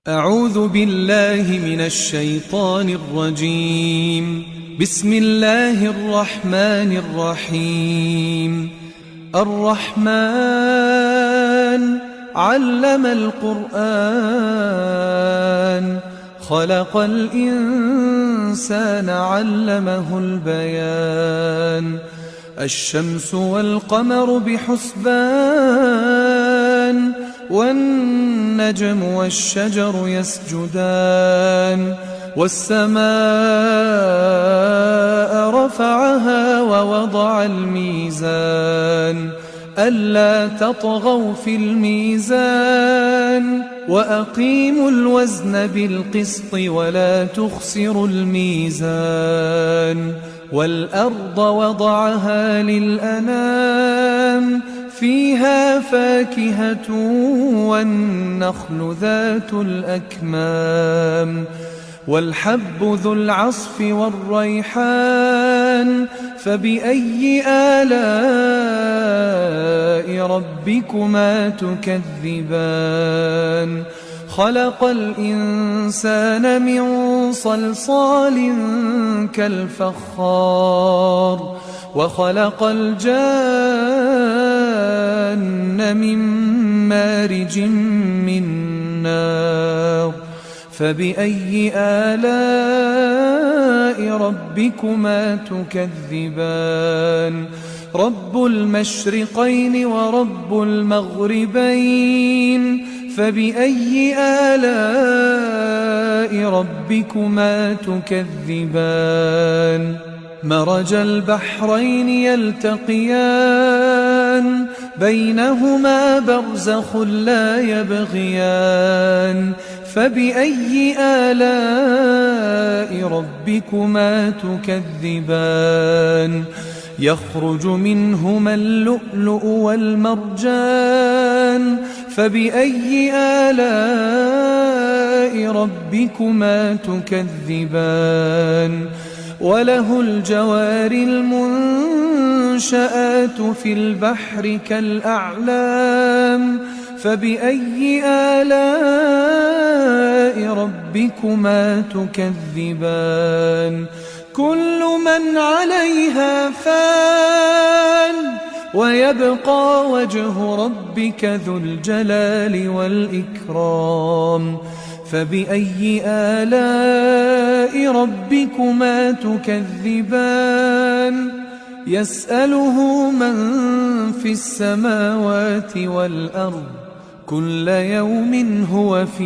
أعوذ بالله من الشيطان الرجيم. بسم الله الرحمن الرحيم. الرحمن علم القرآن، خلق الإنسان علمه البيان. الشمس والقمر بحسبان، والنجم والشجر يسجدان. والسماء رفعها ووضع الميزان، ألا تطغوا في الميزان، وأقيموا الوزن بالقسط ولا تخسروا الميزان. والأرض وضعها للأنام، فيها فاكهة والنخل ذات الأكمام. والحب ذو العصف والريحان، فبأي آلاء ربكما تكذبان. خلق الإنسان من صلصال كالفخار، وخلق الجان من مارج من نار. فبأي آلاء ربكما تكذبان. رب المشرقين ورب المغربين، فبأي آلاء ربكما تكذبان. مرج البحرين يلتقيان، بينهما برزخ لا يبغيان. فبأي آلاء ربكما تكذبان. يخرج منهما اللؤلؤ والمرجان، فبأي آلاء ربكما تكذبان. وله الجوار المنشآت في البحر كالأعلام، فبأي آلاء ربكما تكذبان. كل من عليها فان، ويبقى وجه ربك ذو الجلال والإكرام. فبأي آلاء ربكما تكذبان. يسأله من في السماوات والأرض، كل يوم هو في